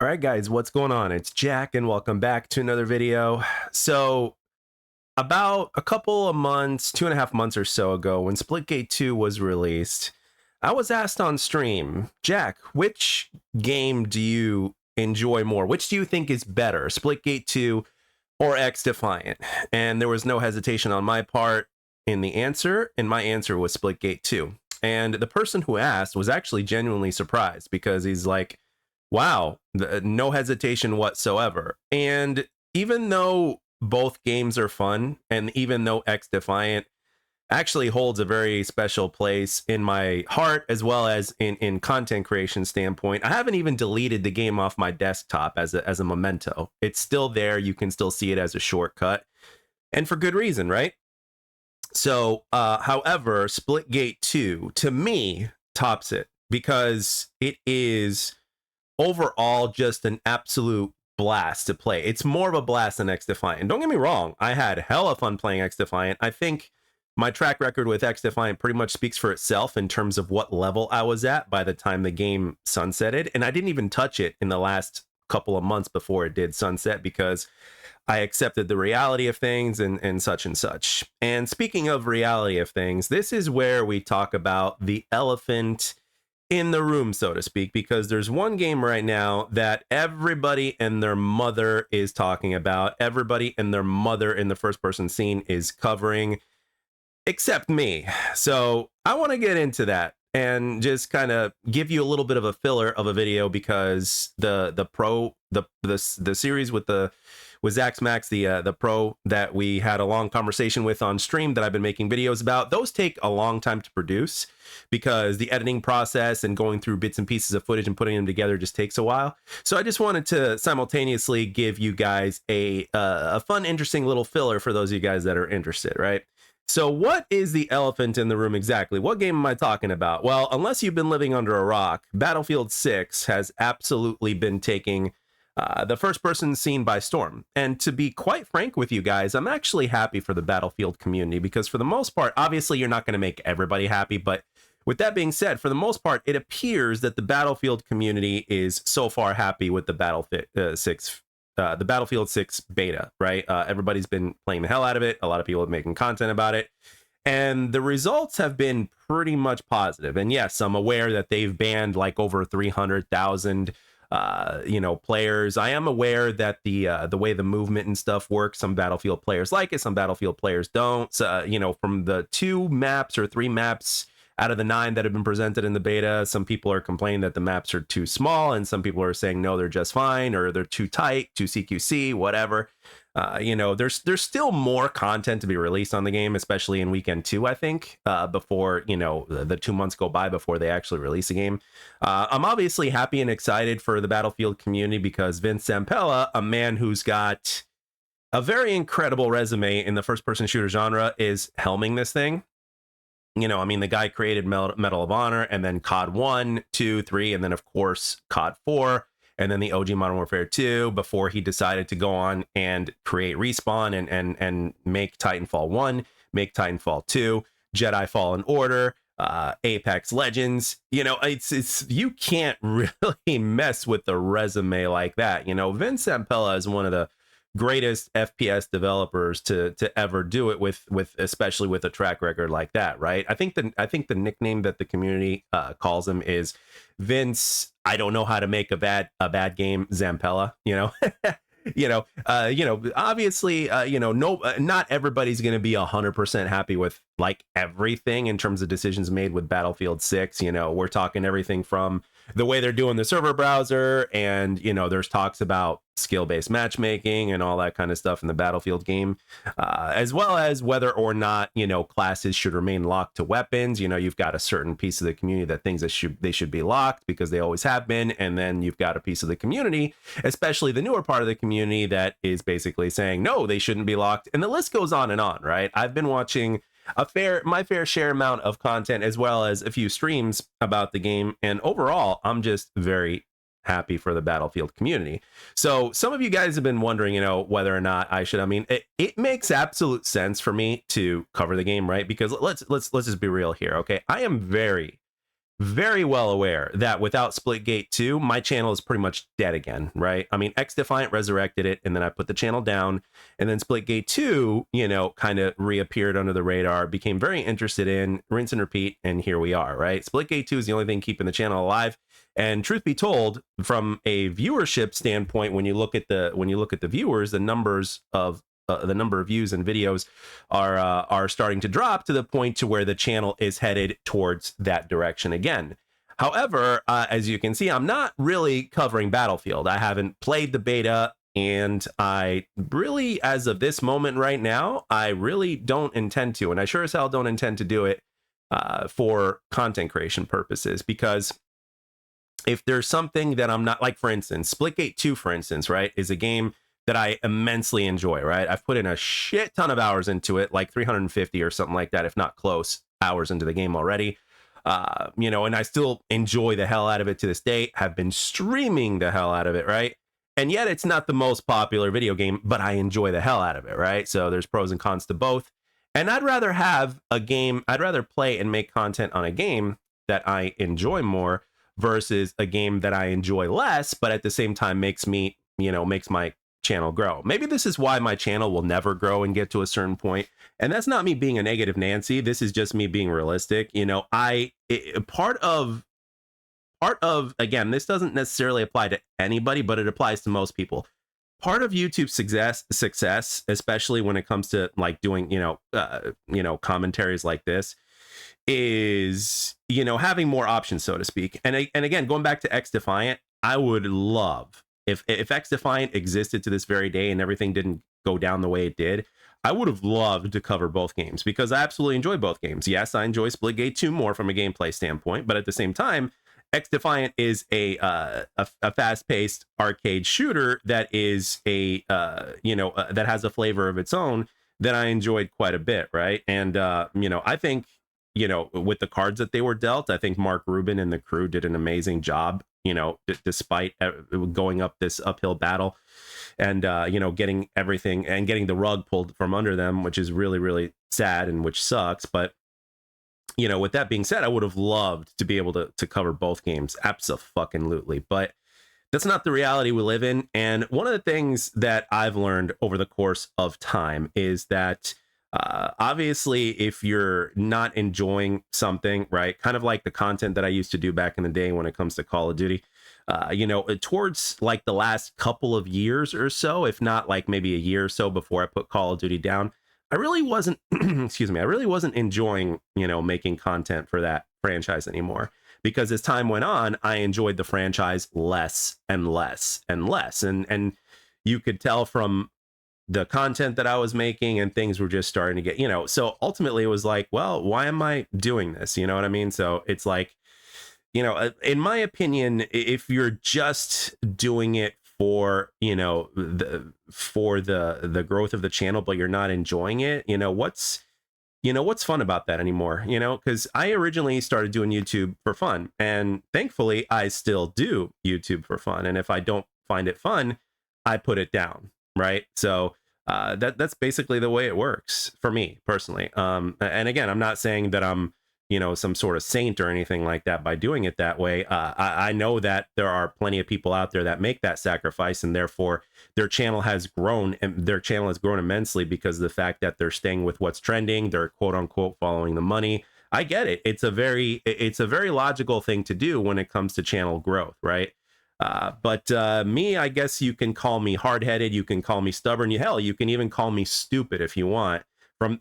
All right, guys, what's going on? It's Jack, and welcome back to another video. So, about a couple of months, 2.5 months or so ago, when Splitgate 2 was released, I was asked on stream, Jack, which game do you enjoy more? Which do you think is better, Splitgate 2 or XDefiant? And there was no hesitation on my part in the answer, and my answer was Splitgate 2. And the person who asked was actually genuinely surprised because he's like, wow, no hesitation whatsoever. And even though both games are fun, and even though XDefiant actually holds a very special place in my heart as well as in content creation standpoint, I haven't even deleted the game off my desktop as a memento. It's still there. You can still see it as a shortcut, and for good reason, right? So, however, Splitgate 2 to me tops it because it is overall just an absolute blast to play. It's more of a blast than XDefiant. And don't get me wrong, I had hella fun playing XDefiant. I think my track record with XDefiant pretty much speaks for itself in terms of what level I was at by the time the game sunsetted. And I didn't even touch it in the last couple of months before it did sunset because I accepted the reality of things and such and such. And speaking of reality of things, this is where we talk about the elephant in the room, so to speak, because there's one game right now that everybody and their mother is talking about. Everybody and their mother in the first person scene is covering, except me. So I want to get into that and just kind of give you a little bit of a filler of a video because the series with Zax Max, the pro that we had a long conversation with on stream that I've been making videos about, those take a long time to produce because the editing process and going through bits and pieces of footage and putting them together just takes a while. So I just wanted to simultaneously give you guys a fun, interesting little filler for those of you guys that are interested, right? So what is the elephant in the room exactly? What game am I talking about? Well, unless you've been living under a rock, Battlefield 6 has absolutely been taking the first person scene by storm. And to be quite frank with you guys, I'm actually happy for the Battlefield community because for the most part, obviously you're not going to make everybody happy, but with that being said, for the most part, it appears that the Battlefield community is so far happy with the Battlefield 6 beta, right? Everybody's been playing the hell out of it. A lot of people are making content about it. And the results have been pretty much positive. And yes, I'm aware that they've banned like over 300,000 players. I am aware that the way the movement and stuff works, some Battlefield players like it, some Battlefield players don't. So, from the 2 maps or 3 maps out of the 9 that have been presented in the beta, some people are complaining that the maps are too small, and some people are saying no, they're just fine, or they're too tight, too CQC, whatever. There's still more content to be released on the game, especially in weekend 2, I think, before, the 2 months go by before they actually release a game. I'm obviously happy and excited for the Battlefield community because Vince Zampella, a man who's got a very incredible resume in the first-person shooter genre, is helming this thing. The guy created Medal of Honor and then COD 1, 2, 3, and then, of course, COD 4, and then the OG Modern Warfare 2 before he decided to go on and create Respawn and make Titanfall 1, make Titanfall 2, Jedi Fallen Order, Apex Legends. It's you can't really mess with the resume like that. Vince Zampella is one of the greatest FPS developers to ever do it with especially with a track record like that, right? I think the nickname that the community calls him is Vince, I don't know how to make a bad game, Zampella. Obviously, not everybody's going to be 100% happy with like everything in terms of decisions made with Battlefield 6. We're talking everything from the way they're doing the server browser, and there's talks about skill-based matchmaking and all that kind of stuff in the Battlefield game, as well as whether or not classes should remain locked to weapons. You've got a certain piece of the community that thinks they should be locked because they always have been, and then you've got a piece of the community, especially the newer part of the community, that is basically saying no, they shouldn't be locked, and the list goes on, right? I've been watching my fair share amount of content as well as a few streams about the game, and overall I'm just very happy for the Battlefield community. So some of you guys have been wondering, whether or not I should. It makes absolute sense for me to cover the game, right? Because let's just be real here, okay? I am very, very well aware that without Splitgate 2, my channel is pretty much dead again, right? I mean, XDefiant resurrected it, and then I put the channel down, and then Splitgate 2, you know, kind of reappeared under the radar, became very interested in, rinse and repeat, and here we are, right? Splitgate 2 is the only thing keeping the channel alive. And truth be told, from a viewership standpoint, when you look at the viewers, the number of views and videos are starting to drop to the point to where the channel is headed towards that direction again. However, as you can see, I'm not really covering Battlefield. I haven't played the beta, and I really, as of this moment right now, I really don't intend to, and I sure as hell don't intend to do it for content creation purposes, because if there's something that I'm not, like, for instance, Splitgate 2, for instance, right, is a game that I immensely enjoy, right? I've put in a shit ton of hours into it, like 350 or something like that, if not close, hours into the game already. You know, and I still enjoy the hell out of it to this day, have been streaming the hell out of it, right? And yet it's not the most popular video game, but I enjoy the hell out of it, right? So there's pros and cons to both. And I'd rather have a game, I'd rather play and make content on a game that I enjoy more versus a game that I enjoy less, but at the same time makes me, you know, makes my channel grow. Maybe this is why my channel will never grow and get to a certain point. And that's not me being a negative Nancy. This is just me being realistic. You know, part of, again, this doesn't necessarily apply to anybody, but it applies to most people. Part of YouTube's success, especially when it comes to like doing, commentaries like this, is, you know, having more options, so to speak. And again, going back to XDefiant, I would love, if XDefiant existed to this very day and everything didn't go down the way it did, I would have loved to cover both games, because I absolutely enjoy both games. Yes, I enjoy Splitgate 2 more from a gameplay standpoint, but at the same time, XDefiant is a fast-paced arcade shooter that is that has a flavor of its own that I enjoyed quite a bit, right? And I think, with the cards that they were dealt, I think Mark Rubin and the crew did an amazing job, despite going up this uphill battle and, getting everything and getting the rug pulled from under them, which is really, really sad and which sucks. But, with that being said, I would have loved to be able to cover both games. Abso-fucking-lutely. But that's not the reality we live in. And one of the things that I've learned over the course of time is that obviously, if you're not enjoying something, right, kind of like the content that I used to do back in the day when it comes to Call of Duty, towards like the last couple of years or so, if not like maybe a year or so before I put Call of Duty down, I really wasn't, excuse me, I really wasn't enjoying, making content for that franchise anymore. Because as time went on, I enjoyed the franchise less and less and less. And you could tell from the content that I was making, and things were just starting to get, so ultimately it was like, well, why am I doing this? You know what I mean? So it's like, in my opinion, if you're just doing it for, the growth of the channel, but you're not enjoying it, what's fun about that anymore? Because I originally started doing YouTube for fun, and thankfully I still do YouTube for fun. And if I don't find it fun, I put it down. Right. So that's basically the way it works for me personally. And again, I'm not saying that I'm, some sort of saint or anything like that by doing it that way. I know that there are plenty of people out there that make that sacrifice, and therefore their channel has grown, and their channel has grown immensely because of the fact that they're staying with what's trending. They're quote unquote following the money. I get it. It's a very logical thing to do when it comes to channel growth. Right. But me, I guess you can call me hard-headed, you can call me stubborn, hell, you can even call me stupid if you want,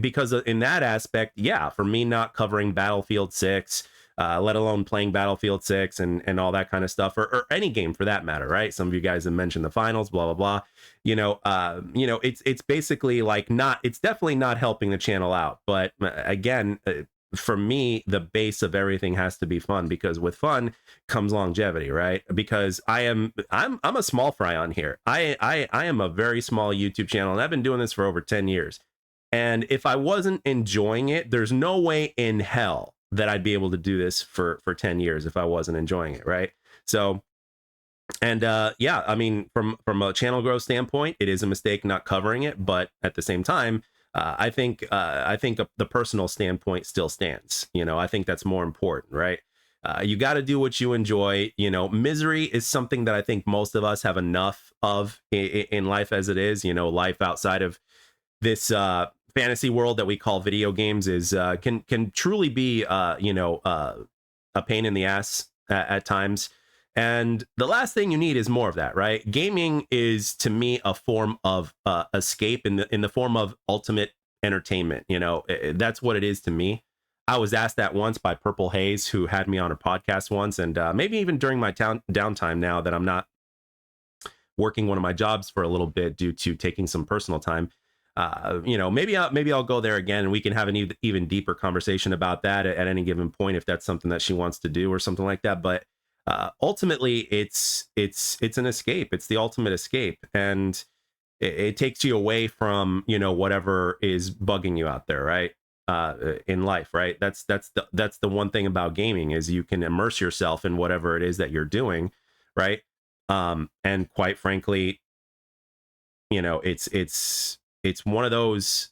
because in that aspect, yeah, for me not covering Battlefield 6, let alone playing Battlefield 6 and all that kind of stuff, or any game for that matter, right? Some of you guys have mentioned the finals, blah, blah, blah. It's basically like it's definitely not helping the channel out. But again, for me, the base of everything has to be fun, because with fun comes longevity, right? Because I'm a small fry on here. I am a very small YouTube channel, and I've been doing this for over 10 years. And if I wasn't enjoying it, there's no way in hell that I'd be able to do this for 10 years if I wasn't enjoying it, right? So, and yeah, I mean, from a channel growth standpoint, it is a mistake not covering it, but at the same time, I think the personal standpoint still stands. I think that's more important, right? You got to do what you enjoy. You know, misery is something that I think most of us have enough of in life as it is. You know, life outside of this fantasy world that we call video games is can truly be a pain in the ass at times. And the last thing you need is more of that, right? Gaming is to me a form of escape in the form of ultimate entertainment. You know, that's what it is to me. I was asked that once by Purple Haze, who had me on a podcast once, and maybe even during my downtime now that I'm not working one of my jobs for a little bit due to taking some personal time. Maybe I'll go there again, and we can have an even deeper conversation about that at any given point if that's something that she wants to do or something like that. But ultimately, it's an escape. It's the ultimate escape, and it takes you away from whatever is bugging you out there, right? In life, right? That's the one thing about gaming is you can immerse yourself in whatever it is that you're doing, right? And quite frankly, it's one of those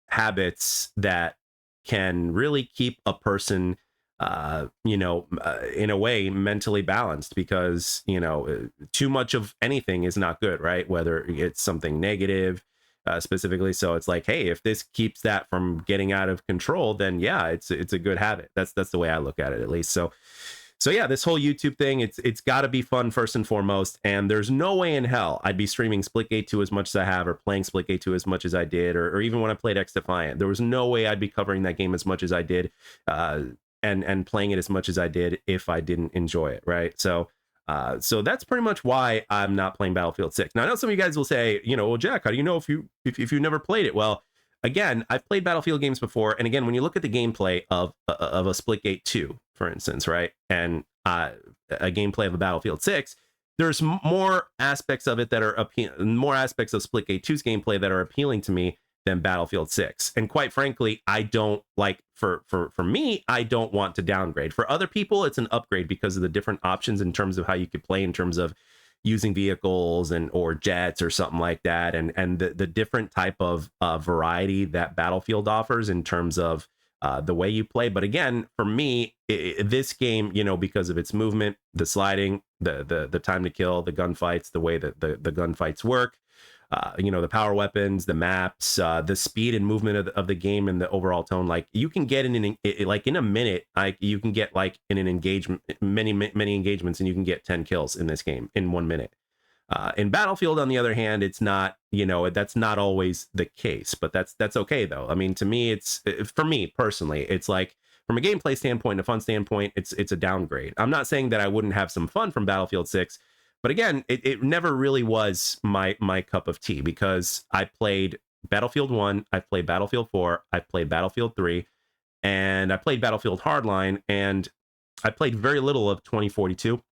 habits that can really keep a person in a way mentally balanced, because too much of anything is not good, right? Whether it's something negative specifically. So it's like, hey, if this keeps that from getting out of control, then yeah, it's a good habit. That's the way I look at it, at least. So yeah, this whole YouTube thing, it's got to be fun first and foremost, and there's no way in hell I'd be streaming Splitgate 2 as much as I have, or playing Splitgate 2 as much as I did, or even when I played XDefiant. There was no way I'd be covering that game as much as I did, and playing it as much as I did if I didn't enjoy it, right? So that's pretty much why I'm not playing Battlefield 6. Now, I know some of you guys will say, well, Jack, how do you know if you never played it? Well, again, I've played Battlefield games before, and again, when you look at the gameplay of a Splitgate 2, for instance, right, and a gameplay of a Battlefield 6, there's more aspects of it that are more aspects of Splitgate 2's gameplay that are appealing to me than Battlefield 6. And quite frankly, I don't like, for me, I don't want to downgrade. For other people, it's an upgrade because of the different options in terms of how you could play, in terms of using vehicles or jets or something like that, and the different type of variety that Battlefield offers in terms of the way you play. But again, for me, this game, because of its movement, the sliding, the time to kill, the gunfights, the way that the gunfights work, the power weapons, the maps, the speed and movement of the game, and the overall tone, like you can get in a minute, you can get like in an engagement, many engagements, and you can get 10 kills in this game in 1 minute. In Battlefield, on the other hand, it's not, that's not always the case, but that's okay though. I mean, to me, for me personally, it's like, from a gameplay standpoint, a fun standpoint, it's a downgrade. I'm not saying that I wouldn't have some fun from Battlefield 6, but again, it never really was my cup of tea, because I played Battlefield 1, I played Battlefield 4, I played Battlefield 3, and I played Battlefield Hardline, and I played very little of 2042.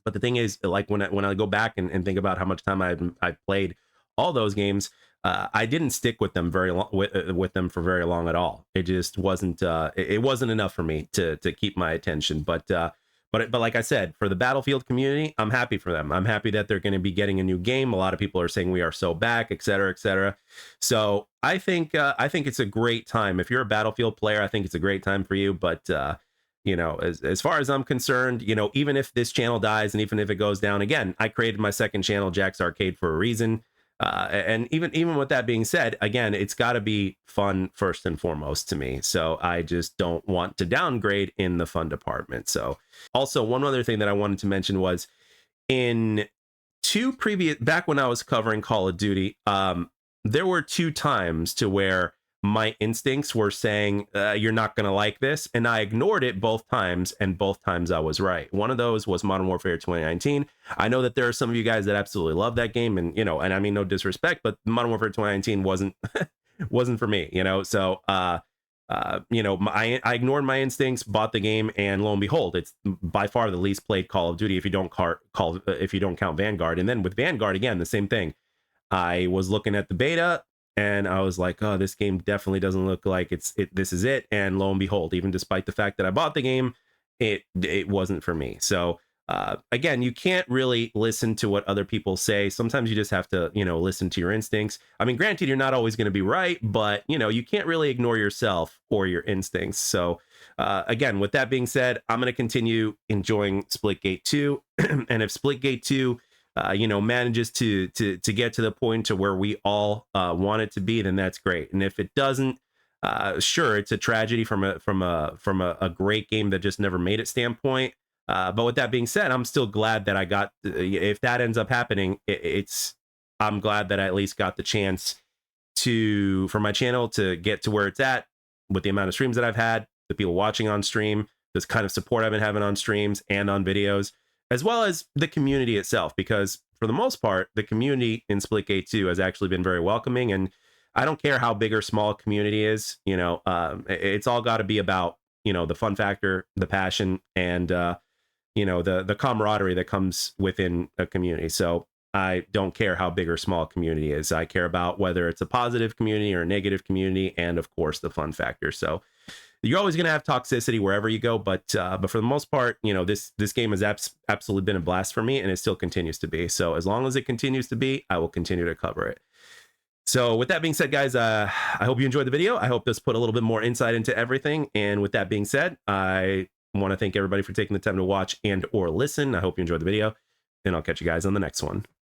But the thing is, like when I go back and think about how much time I've played all those games, I didn't stick with them very long with them for very long at all. It just wasn't it wasn't enough for me to keep my attention. But like I said, for the Battlefield community, I'm happy for them. I'm happy that they're going to be getting a new game. A lot of people are saying we are so back, et cetera, et cetera. So I think it's a great time. If you're a Battlefield player, I think it's a great time for you. But as far as I'm concerned, even if this channel dies and even if it goes down again, I created my second channel, Jack's Arcade, for a reason. And even with that being said, again, it's got to be fun first and foremost to me. So I just don't want to downgrade in the fun department. So also, one other thing that I wanted to mention was, in back when I was covering Call of Duty, there were 2 times to where my instincts were saying, you're not going to like this, and I ignored it both times, and both times I was right. One of those was Modern Warfare 2019. I know that there are some of you guys that absolutely love that game, and and I mean, no disrespect, but Modern Warfare 2019 wasn't for me. So I ignored my instincts, bought the game, and lo and behold, it's by far the least played Call of Duty if you don't count Vanguard. And then with Vanguard, again, the same thing. I was looking at the beta, and I was like, oh, this game definitely doesn't look like this is it. And lo and behold, even despite the fact that I bought the game, it wasn't for me. So again, you can't really listen to what other people say. Sometimes you just have to, listen to your instincts. I mean, granted, you're not always going to be right, but you can't really ignore yourself or your instincts. So again, with that being said, I'm going to continue enjoying Splitgate 2. And if Splitgate 2 manages to get to the point to where we all want it to be, then that's great. And if it doesn't, sure, it's a tragedy from a great game that just never made it standpoint. But with that being said, I'm still glad that I got. If that ends up happening, I'm glad that I at least got the chance for my channel to get to where it's at with the amount of streams that I've had, the people watching on stream, this kind of support I've been having on streams and on videos, as well as the community itself, because for the most part, the community in Splitgate 2 has actually been very welcoming. And I don't care how big or small a community is, it's all got to be about, the fun factor, the passion, and, the camaraderie that comes within a community. So I don't care how big or small a community is. I care about whether it's a positive community or a negative community, and of course the fun factor. So you're always going to have toxicity wherever you go, but for the most part, this game has absolutely been a blast for me, and it still continues to be. So as long as it continues to be, I will continue to cover it. So with that being said, guys, I hope you enjoyed the video. I hope this put a little bit more insight into everything. And with that being said, I want to thank everybody for taking the time to watch and or listen. I hope you enjoyed the video, and I'll catch you guys on the next one.